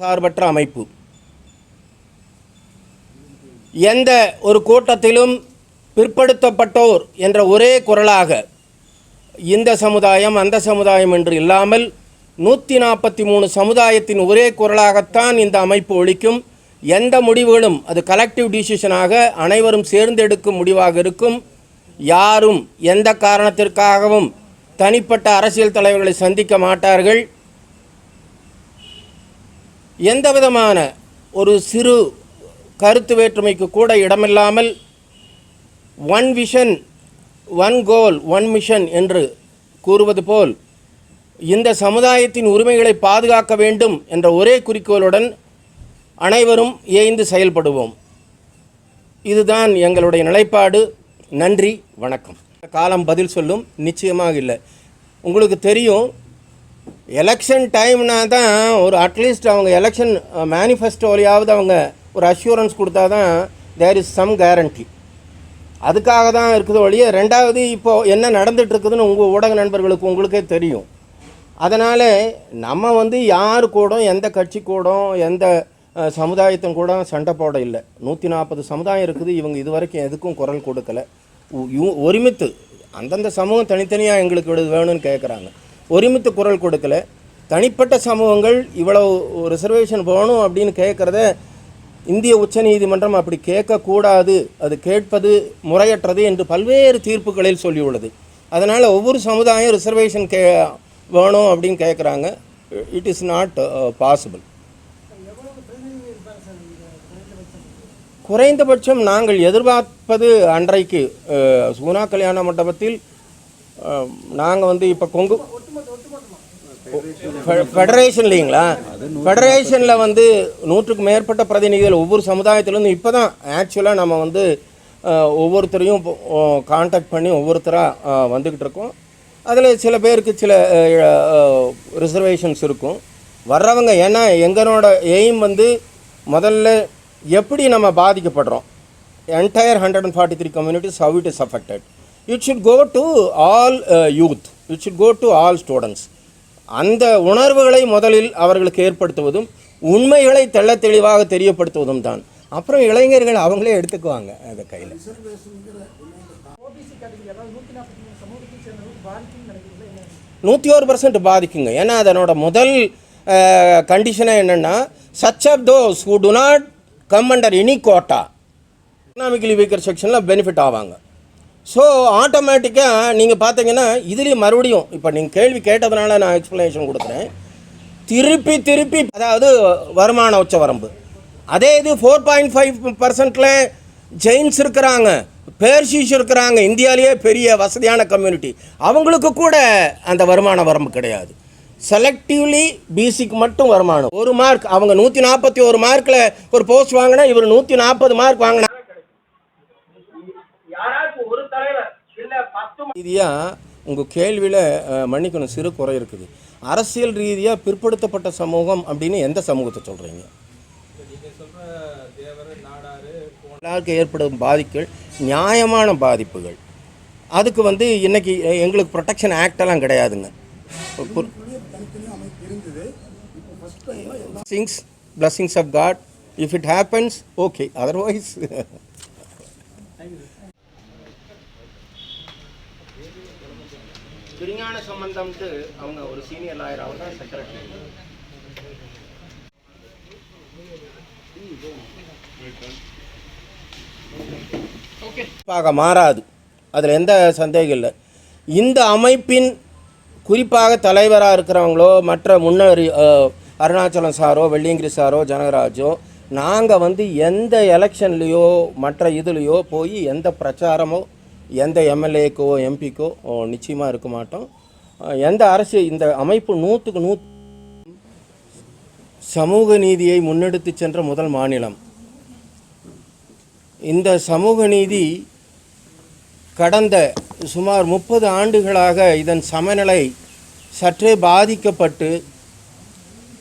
சார்பற்ற அமைப்பு. எந்த ஒரு கூட்டத்திலும் பிற்படுத்தப்பட்டோர் என்ற ஒரே குரலாக இந்த சமுதாயம் அந்த சமுதாயம் என்று இல்லாமல் 143 சமுதாயத்தின் ஒரே குரலாகத்தான் இந்த அமைப்பு ஒழிக்கும். எந்த முடிவுகளும் அது கலெக்டிவ் டிசிஷனாக அனைவரும் சேர்ந்தெடுக்கும் முடிவாக இருக்கும். யாரும் எந்த காரணத்திற்காகவும் தனிப்பட்ட அரசியல் தலைவர்களை சந்திக்க மாட்டார்கள். எந்த விதமான ஒரு சிறு கருத்து வேற்றுமைக்கு கூட இடமில்லாமல் one vision one goal one mission என்று கூறுவது போல் இந்த சமுதாயத்தின் உரிமைகளை பாதுகாக்க வேண்டும் என்ற ஒரே குறிக்கோளுடன் அனைவரும் இணைந்து செயல்படுவோம். இதுதான் எங்களுடைய நிலைப்பாடு. நன்றி, வணக்கம். காலம் பதில் சொல்லும், நிச்சயமாக இல்லை. உங்களுக்கு தெரியும், எலெக்ஷன் டைம்னா தான் ஒரு அட்லீஸ்ட் அவங்க எலெக்ஷன் மேனிஃபெஸ்டோலையாவது அவங்க ஒரு அஷ்யூரன்ஸ் கொடுத்தா தான் தேர் இஸ் சம் கேரண்டி. அதுக்காக தான் இருக்குது ஒழிய. ரெண்டாவது, இப்போது என்ன நடந்துகிட்ருக்குதுன்னு உங்கள் ஊடக நண்பர்களுக்கு உங்களுக்கே தெரியும். அதனால் நம்ம யார் கூட எந்த கட்சி கூட எந்த சமுதாயத்தின் கூட சண்டை போட இல்லை. 140 சமுதாயம் இருக்குது. இவங்க இது வரைக்கும் எதுக்கும் குரல் கொடுக்கலை. ஒருமித்து அந்தந்த சமூகம் தனித்தனியாக எங்களுக்கு வேணும்னு கேட்குறாங்க. ஒருமித்து குரல் கொடுக்கலை. தனிப்பட்ட சமூகங்கள் இவ்வளவு ரிசர்வேஷன் வேணும் அப்படின்னு கேட்குறத இந்திய உச்சநீதிமன்றம் அப்படி கேட்கக்கூடாது, அது கேட்பது முறையற்றது என்று பல்வேறு தீர்ப்புகளில் சொல்லியுள்ளது. அதனால் ஒவ்வொரு சமுதாயம் ரிசர்வேஷன் வேணும் அப்படின்னு கேட்குறாங்க. It is not possible. குறைந்தபட்சம் நாங்கள் எதிர்பார்ப்பது அன்றைக்கு சூனா கல்யாண மண்டபத்தில் நாங்கள் இப்போ கொங்கு ஃபெடரேஷன் இல்லைங்களா, ஃபெடரேஷனில் 100க்கும் மேற்பட்ட பிரதிநிதிகள் ஒவ்வொரு சமுதாயத்திலேருந்து இப்போ தான் ஆக்சுவலாக நம்ம ஒவ்வொருத்தரையும் கான்டாக்ட் பண்ணி ஒவ்வொருத்தராக வந்துக்கிட்டு இருக்கோம். அதில் சில பேருக்கு சில ரிசர்வேஷன்ஸ் இருக்கும் வர்றவங்க. ஏன்னா எங்களோட எய்ம் முதல்ல எப்படி நம்ம பாதிக்கப்படுறோம், entire 143 communities, how it is affected. It should go to all youth, it should go to all students. அந்த உணர்வுகளை முதலில் அவர்களுக்கு ஏற்படுத்துவதும் உண்மைகளை தெள்ள தெளிவாக தெரியப்படுத்துவதும் தான். அப்புறம் இளைஞர்கள் அவங்களே எடுத்துக்குவாங்க அதை கையில். 101% பாதிக்குங்க. ஏன்னா அதனோட முதல் கண்டிஷனே என்னென்னா, such of those who do not come under any quota economically weaker செக்ஷனில் பெனிஃபிட் ஆவாங்க. ஸோ ஆட்டோமேட்டிக்காக நீங்கள் பார்த்தீங்கன்னா இதுலேயும் மறுபடியும் இப்போ நீங்கள் கேள்வி கேட்டதுனால நான் எக்ஸ்ப்ளனேஷன் கொடுக்குறேன். திருப்பி அதாவது வருமான உச்ச வரம்பு, அதே இது 4.5% ஜெயின்ஸ் இருக்கிறாங்க, பேர்ஷீஸ் இருக்கிறாங்க, இந்தியாவிலேயே பெரிய வசதியான கம்யூனிட்டி, அவங்களுக்கு கூட அந்த வருமான வரம்பு கிடையாது. செலக்டிவ்லி பிசிக்கு மட்டும் வருமானம். ஒரு மார்க் அவங்க 141 மார்க்கில் ஒரு போஸ்ட் வாங்கினா இவர் 140 மார்க் வாங்கினா ரீதியாக உங்கள் கேள்வியில் மன்னிக்கணும், சிறு குறை இருக்குது. அரசியல் ரீதியாக பிற்படுத்தப்பட்ட சமூகம் அப்படின்னு எந்த சமூகத்தை சொல்கிறீங்க? எல்லாருக்கும் ஏற்படும் பாதிப்புகள் நியாயமான பாதிப்புகள். அதுக்கு இன்றைக்கி எங்களுக்கு ப்ரொடெக்ஷன் ஆக்டெல்லாம் கிடையாதுங்க. Blessings of God, if it happens, okay, otherwise விஞ்ஞான சம்பந்தம்ட்டு அவங்க ஒரு சீனியர் லாயர், அவங்க தான் செக்ரட்டரி. ஓகே, மாறாது, அதில் எந்த சந்தேகம் இல்லை. இந்த அமைப்பின் குறிப்பாக தலைவராக இருக்கிறவங்களோ மற்ற முன்னேறி அருணாச்சலம் சாரோ வெள்ளியங்கிரி சாரோ ஜனகராஜோ நாங்கள் எந்த எலெக்ஷன்லேயோ மற்ற இதுலேயோ போய் எந்த பிரச்சாரமோ எந்த எம்எல்ஏக்கோ எம்பிக்கோ நிச்சயமாக இருக்க மாட்டோம். எந்த அரசியல் இந்த அமைப்பு 100க்கு 100 சமூக நீதியை முன்னெடுத்து சென்ற முதல் மாநிலம். இந்த சமூக நீதி கடந்த சுமார் 30 ஆண்டுகளாக இதன் சமநிலை சற்றே பாதிக்கப்பட்டு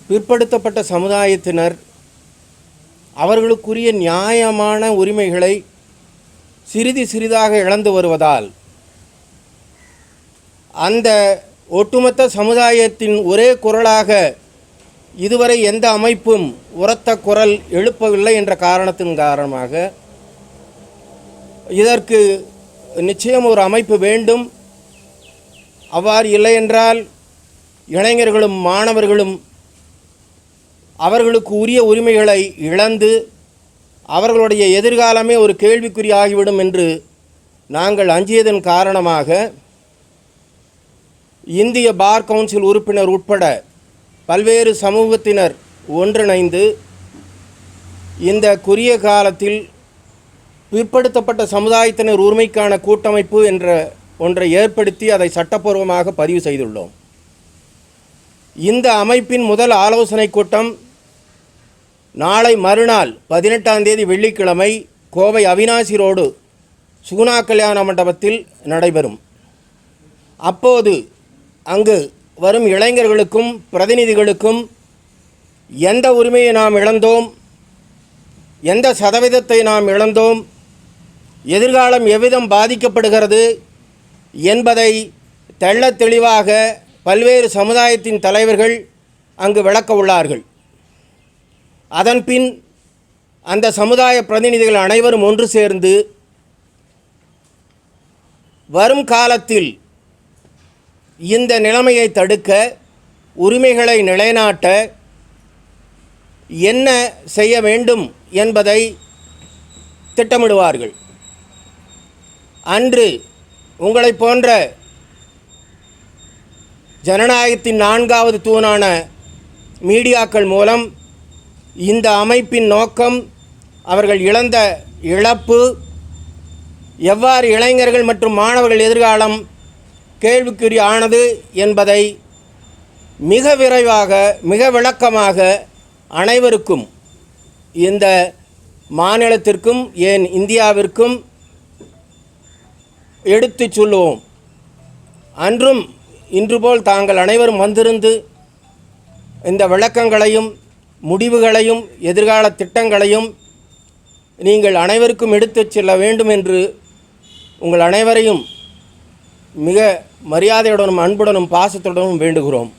பிற்படுத்தப்பட்ட சமுதாயத்தினர் அவர்களுக்குரிய நியாயமான உரிமைகளை சிறிதாக இழந்து வருவதால் அந்த ஒட்டுமொத்த சமுதாயத்தின் ஒரே குரலாக இதுவரை எந்த அமைப்பும் உரத்த குரல் எழுப்பவில்லை என்ற காரணத்தின் காரணமாக இதற்கு நிச்சயம் ஒரு அமைப்பு வேண்டும். அவ்வாறு இல்லை என்றால் இளைஞர்களும் மாணவர்களும் அவர்களுக்கு உரிய உரிமைகளை இழந்து அவர்களுடைய எதிர்காலமே ஒரு கேள்விக்குறியாகிவிடும் என்று நாங்கள் அஞ்சியதன் காரணமாக இந்திய பார் கவுன்சில் உறுப்பினர் உட்பட பல்வேறு சமூகத்தினர் ஒன்றிணைந்து இந்த குறுகிய காலத்தில் பிற்படுத்தப்பட்ட சமுதாயத்தினர் உரிமைக்கான கூட்டமைப்பு என்ற ஒன்றை ஏற்படுத்தி அதை சட்டப்பூர்வமாக பதிவு செய்துள்ளோம். இந்த அமைப்பின் முதல் ஆலோசனை கூட்டம் நாளை மறுநாள் 18ஆம் தேதி வெள்ளிக்கிழமை கோவை அவினாசி ரோடு சுகுணா கல்யாண மண்டபத்தில் நடைபெறும். அப்போது அங்கு வரும் இளைஞர்களுக்கும் பிரதிநிதிகளுக்கும் எந்த உரிமையை நாம் இழந்தோம், எந்த சதவீதத்தை நாம் இழந்தோம், எதிர்காலம் எவ்விதம் பாதிக்கப்படுகிறது என்பதை தெள்ளத் தெளிவாக பல்வேறு சமுதாயத்தின் தலைவர்கள் அங்கு விளக்க உள்ளார்கள். அதன்பின் அந்த சமுதாய பிரதிநிதிகள் அனைவரும் ஒன்று சேர்ந்து வரும் காலத்தில் இந்த நிலைமையை தடுக்க, உரிமைகளை நிலைநாட்ட என்ன செய்ய வேண்டும் என்பதை திட்டமிடுவார்கள். அன்று உங்களைப் போன்ற ஜனநாயகத்தின் 4வது தூணான மீடியாக்கள் மூலம் இந்த அமைப்பின் நோக்கம், அவர்கள் இழந்த இழப்பு, எவ்வாறு இளைஞர்கள் மற்றும் மாணவர்கள் எதிர்காலம் கேள்விக்குறி ஆனது என்பதை மிக விரைவாக மிக விளக்கமாக அனைவருக்கும், இந்த மாநிலத்திற்கும் ஏன் இந்தியாவிற்கும் எடுத்துச் சொல்லுவோம். அன்றும் இன்று போல் தாங்கள் அனைவரும் வந்திருந்து இந்த விளக்கங்களையும் முடிவுகளையும் எதிர்கால திட்டங்களையும் நீங்கள் அனைவருக்கும் எடுத்துச் செல்ல வேண்டும் என்று உங்கள் அனைவரையும் மிக மரியாதையுடனும் அன்புடனும் பாசத்துடனும் வேண்டுகிறோம்.